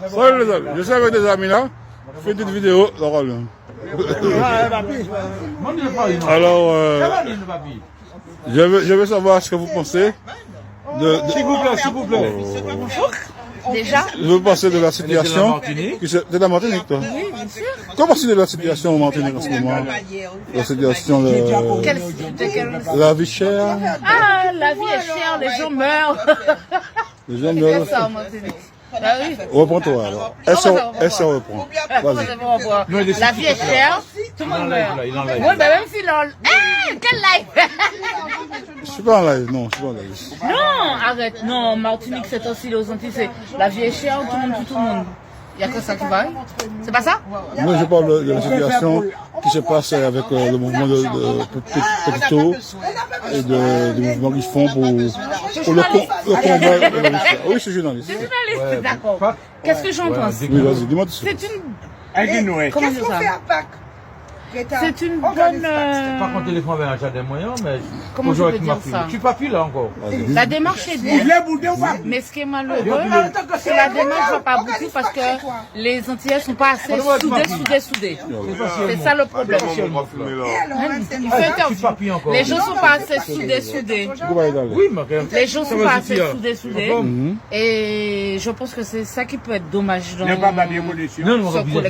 Salut les amis, je suis avec des amis là. Je fais une petite vidéo. Alors, je veux savoir ce que vous pensez S'il vous plaît. Déjà? Je veux penser de la situation. T'es de Martinique, toi? Oui, bien sûr. Comment c'est de la situation en Martinique en ce moment? La situation de la vie chère. Ah, la vie est chère, les gens meurent. Les gens C'est meurent. ça, moi, c'est bah oui. Reprends-toi alors. Elle se reprend. Vas-y. La vie est chère, tout le monde meurt. Oui, bah même si l'on... Ah, quel live. Je suis pas en live, non, je suis pas en live. Non, arrête, non, Martinique, c'est aussi les Antilles, c'est la vie est chère, tout le monde tue tout le monde. Il n'y a que ça qui va. C'est pas ça? Moi, je parle de la situation qui se passe avec le mouvement de Petito et du mouvement qu'ils font pour le combat. Oui, je suis journaliste. C'est journaliste, d'accord. Qu'est-ce que j'en pense? Oui, vas-y, dis-moi tout ça. C'est une... Comment dire ça? C'est une bonne... Pas qu'on téléphone avec un jardin moyen, mais... Comment je peux dire ça? Je suis pas plus là encore. La démarche est bien, mais ce qui est malheureux, c'est que la démarche ne va pas aboutir parce que les Antillais ne sont pas assez soudés. C'est ça le problème. Il faut interviewer. Les gens ne sont pas assez soudés. Oui, mais... Les gens ne sont pas assez soudés. Et je pense que c'est ça qui peut être dommage dans ce collectif. Sinon, ça peut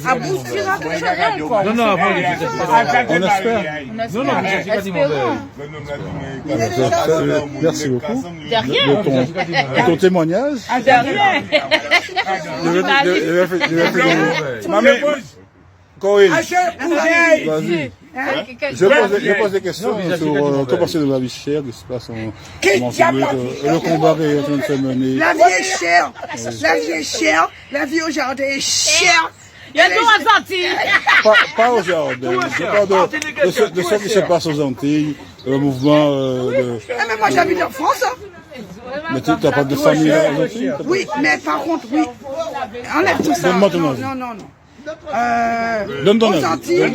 aboutir à quelque chose encore. Non, avant, On espère. Non, Espérons. Merci beaucoup De rien. de ton témoignage. De rien. Corinne, vas-y. Je pose des questions sur comment c'est de la vie chère qui se passe en Martinique, le combat qui est en train de se mener. La vie est chère. La vie est chère. La vie au jardin est chère. Il y a tout aux Antilles. Pas au jardin. Je parle de ce qui se passe aux Antilles, le mouvement de... Mais moi j'habite en France. Mais tu n'as pas de famille aux Antilles? Oui, mais par contre, oui. Enlève tout ça. Donne-moi ton avis. Non. Donne ton Aux avis. Antilles,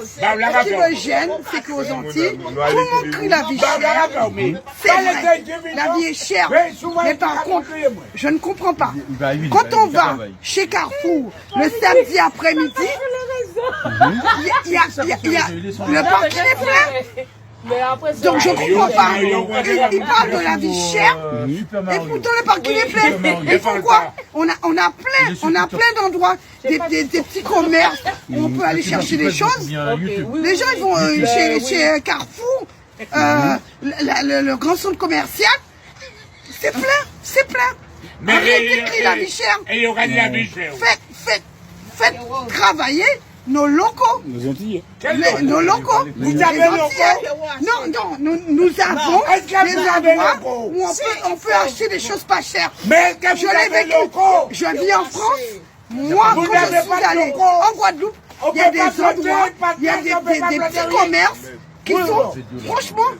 ce qui me gêne, c'est qu'aux Antilles, tout le monde crie la vie chère. C'est vrai, la vie est chère. Mais par contre, je ne comprends pas. Quand on va chez Carrefour le samedi après-midi, il y a le parking est plein. Donc je comprends pas. Il parle de la vie chère et pourtant le parking est plein. Et pourquoi on a plein d'endroits, des petits commerces où on peut aller chercher des choses. Les gens ils vont chez Carrefour, le grand centre commercial, c'est plein. Arrêtez de crier la vie chère. Faites travailler nos locaux. Les Antilles. Nos locaux. Vous avez Non, nous avons des endroits où on peut acheter des choses pas chères. Mais je l'ai vécu. Je vis en France. Moi, quand je suis allé en Guadeloupe, il y a des endroits, il y a des petits commerces qui sont, franchement,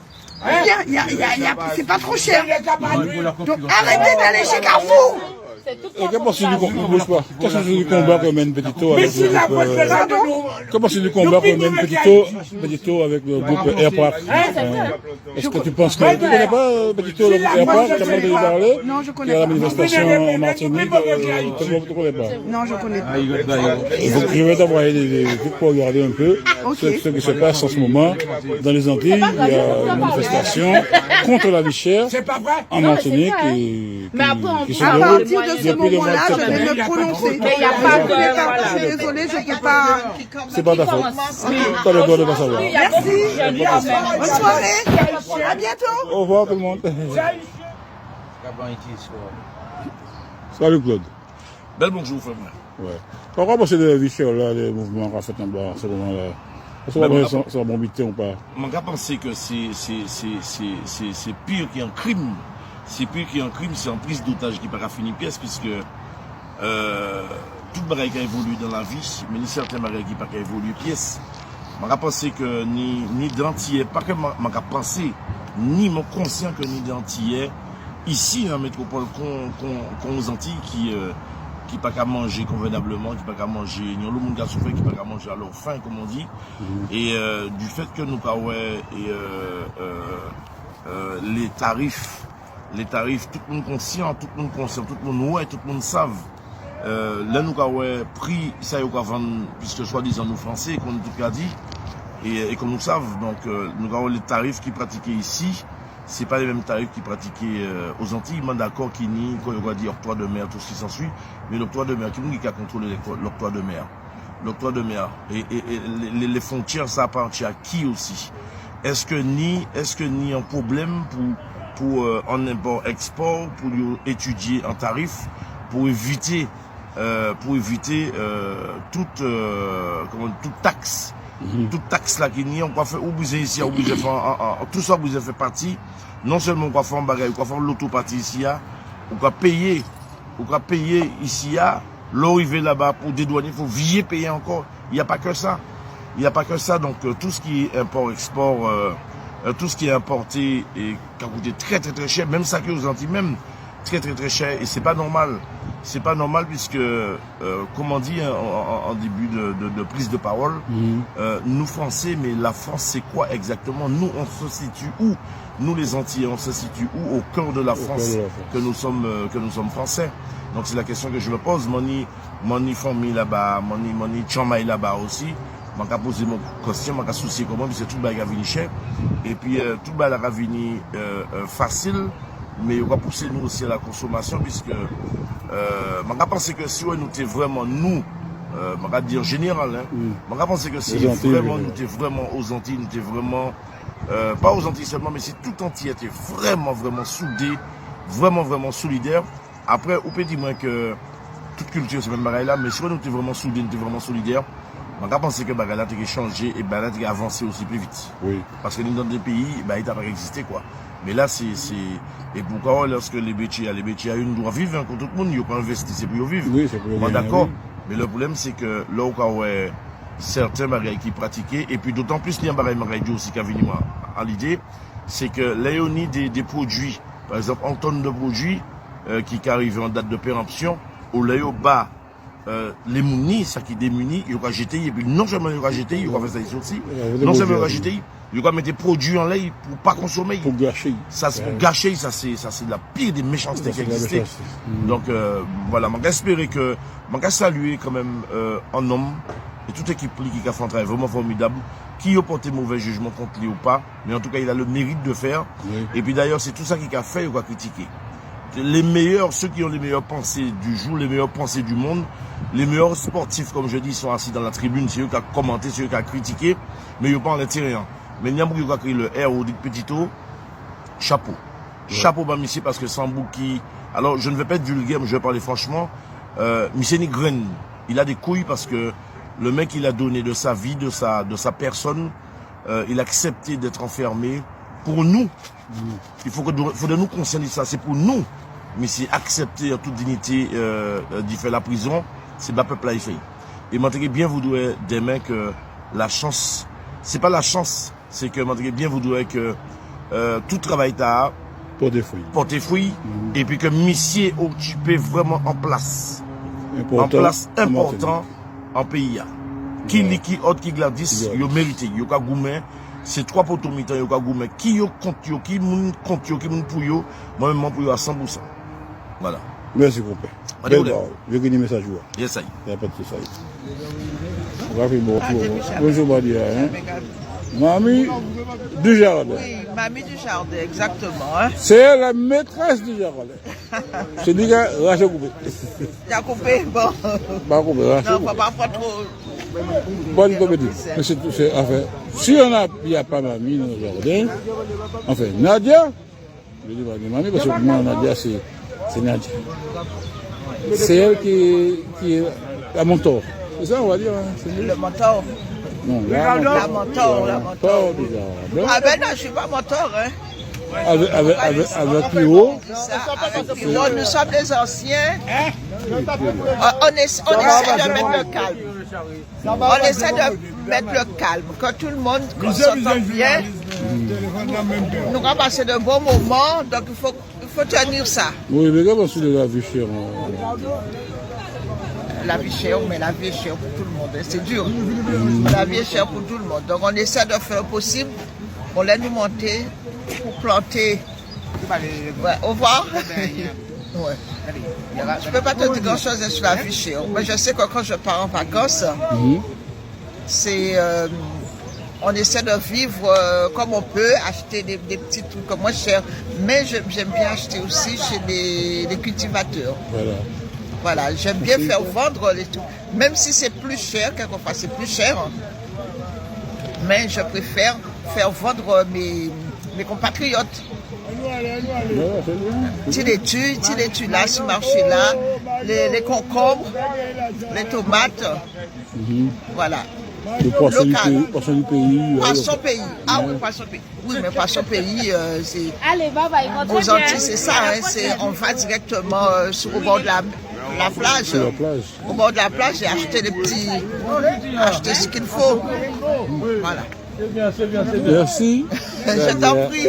c'est pas trop cher. Donc arrêtez d'aller chez Carrefour. Comment c'est du combat que mène Petito avec le groupe Comment c'est du combat que mène Petito avec le groupe Airpark? Est-ce que tu penses que tu connais pas Petito, le groupe Airpark? Tu as pas entendu parler? Non, je connais pas. Il y a la pas. manifestation en Martinique, tu ne connais pas? Non, je connais pas. Je vais t'envoyer des trucs pour regarder un peu ce qui se passe en ce moment dans les Antilles. Il y a une manifestation contre la vie chère en Martinique qui se déroule depuis le mois de septembre. Je vais me prononcer. Mais il n'y a pas de... Je suis désolée, je ne peux pas... C'est pas ta faute. Tu as le droit de pas savoir. Merci. Bonne soirée. À bientôt. Au revoir tout le monde. Salut Claude. Bel bonjour, frère. Ouais. Pourquoi c'est des vichères là, les mouvements qu'on a fait en bas à ce moment-là? Est-ce que ça va bombiter ou pas? Je pense que c'est pire qu'un crime. C'est pire qu'un crime, c'est en prise d'otage qui n'a pas fini pièce, puisque tout le bagage qui a évolué dans la vie, mais ni certains bagages qui n'ont pas évolué pièce. Je pense que ni d'antillais, pas que je pense, ni mon conscient que ni d'antillais, ici dans la métropole, qu'on aux Antilles qui pas qu'à manger convenablement, qui pas qu'à manger, ni le monde qui a souffert, qui pas qu'à manger à leur faim, comme on dit. Et du fait que nous pas les tarifs les tarifs, tout le monde conscient, tout le monde ouais, tout le monde savent. Là, nous avons pris ça, puisque soi-disant nous Français, comme tout a dit, et comme nous savons, donc nous avons les tarifs qui pratiquaient ici, c'est pas les mêmes tarifs qui pratiquaient aux Antilles, mais d'accord, qui nie, quand on va dire octroi de mer, tout ce qui s'ensuit, mais l'octroi de mer, qui nous a contrôlé l'octroi de mer. L'octroi de mer. Et les frontières, ça appartient à qui aussi? Est-ce que ni un problème pour en import-export, pour étudier en tarif, pour éviter toute taxe. Toute taxe là qui n'y a, on va faire obliger ici, obliger faire tout ça vous fait partie. Non seulement on va faire un bagage, on va faire l'autopartie ici, on va payer ici, l'arrivée là-bas pour dédouaner, il faut vier payer encore. Il n'y a pas que ça. Il n'y a pas que ça. Donc tout ce qui est import-export, tout ce qui est importé et qui a coûté très très très cher, même ça qui est aux Antilles même. Très très très cher et c'est pas normal. C'est pas normal puisque, comme on dit en début de prise de parole, nous Français, mais la France c'est quoi exactement? Nous on se situe où? Nous les Antillais on se situe où? Au cœur de la France que nous sommes Français. Donc c'est la question que je me pose. Moni famille là-bas, moni chamaï là-bas aussi. Je vais poser mon question, je vais soucier comment puisque tout le monde a venu cher et puis tout le monde a venu facile. Mais on va pousser nous aussi à la consommation puisque je pense que si nous étions vraiment nous, je vais dire général, je pense que si vraiment nous étions vraiment aux Antilles, nous étions vraiment, pas aux Antilles seulement, mais si tout entier était vraiment soudé, vraiment solidaire. Après, on peut dire que toute culture c'est même bagaille là, mais si nous étions vraiment soudés, nous étions vraiment solidaires, je pense que bagaille là a changé et bagaille là a avancé aussi plus vite. Oui. Parce que nous dans des pays, il n'a pas existé quoi. Mais là, et pourquoi lorsque les BTA, ils doivent vivre, quand tout le monde, ils ont investi, c'est pour vivre. Oui, c'est pour vivre. D'accord. Mais le problème, c'est que là où certains bagailles qui pratiquaient, et puis d'autant plus, il y a un bagaille aussi qui a venu à l'idée, c'est que là, il y a des produits, par exemple, en tonnes de produits qui arrivent en date de péremption, au là, bas, les mounis, ça qui démunis, ils ont jeté, et puis non seulement ils ont jeté, ils ont fait ça ici aussi, non seulement ils ont jeté, ils vont mettre des produits en lait pour pas consommer. Pour gâcher. Ça, pour gâcher, ça c'est la pire des méchancetés qui existent. Donc voilà, je espérer que, je saluer quand même un homme et toute équipe qui a fait un travail vraiment formidable, qui a porté mauvais jugement contre lui ou pas, mais en tout cas il a le mérite de faire. Oui. Et puis d'ailleurs c'est tout ça qu'il a fait ou qu'il a critiqué. Les meilleurs, ceux qui ont les meilleures pensées du jour, les meilleures pensées du monde, les meilleurs sportifs, comme je dis, sont assis dans la tribune, c'est eux qui ont commenté, c'est eux qui ont critiqué, mais ils n'ont pas en l'intérieur. Mais il y a beaucoup qui ont créé le R au dit Petito, chapeau. Ouais. Chapeau, bah, monsieur, parce que sans qui. Alors, je ne vais pas être vulgaire, mais je vais parler franchement. Monsieur Nigren, il a des couilles parce que le mec, il a donné de sa vie, de sa personne, il a accepté d'être enfermé. Pour nous, il faut de nous conscientiser ça, c'est pour nous. Mais c'est accepter en toute dignité d'y faire la prison, c'est pas peuple là, il fait. Et maintenant, bien, vous devez demain que la chance, c'est pas la chance, c'est que maintenant, bien, vous devez que tout travail t'a porté fruit, et puis que monsieur occupé vraiment en place important en pays. Qui autre qui gladis, il mérité, il a goumé. C'est trois poteaux mi-temps, il y a goumé. Qui compte, qui moun pour yo, moi-même pour yo à 100%. Voilà. Merci, mon père. Je vais message. Yes, ça y est. Il n'y a pas de ça. Bonjour, Badia. Mamie du jardin. Oui, mamie du jardin, exactement. Hein? C'est la maîtresse du jardin. C'est dit que Rachel coupé. Tu as coupé? Bon. Pas coupé, Rachel. Non, faut pas prendre trop. Bonne comédie. Si il n'y a pas mamie dans le jardin, enfin, Nadia, je dis pas de mamie parce que pour moi, Nadia, c'est Nadia. C'est elle qui est la mentor. C'est ça, on va dire. Hein, le mentor. Non, la mentor. Ah ben non, je ne suis pas mentor. Hein. Avec Piro. Nous sommes les anciens. On essaie de mettre le calme. On essaie de mettre le calme. Que tout le monde s'entende bien. Nous avons passé de bons moments, donc il faut tenir ça. Oui, mais comment c'est la vie chère? La vie chère, mais la vie est chère pour tout le monde. C'est dur. La vie est chère pour tout le monde. Donc on essaie de faire le possible. On l'a nous monter pour planter Ouais, au revoir. Ouais. Je peux pas te dire grand chose sur la vie chère. Mais je sais que quand je pars en vacances, c'est on essaie de vivre comme on peut, acheter des petits trucs comme moins chers. Mais j'aime bien acheter aussi chez les cultivateurs. Voilà, j'aime bien faire vendre les trucs. Même si c'est plus cher, quelquefois c'est plus cher. Mais je préfère faire vendre mes compatriotes. Tu les tues là, sur le marché là, les concombres, les tomates, voilà. Le poisson du pays. Poisson pays. Ah oui, poisson pays. Oui, mais poisson pays, c'est. Allez, bye bye. Aux Antilles, c'est ça, hein, on va directement au bord de la plage. Sur la plage. Au bord de la plage et acheter acheter ce qu'il faut. Voilà. C'est bien, c'est bien, c'est bien. Merci. Je t'en prie.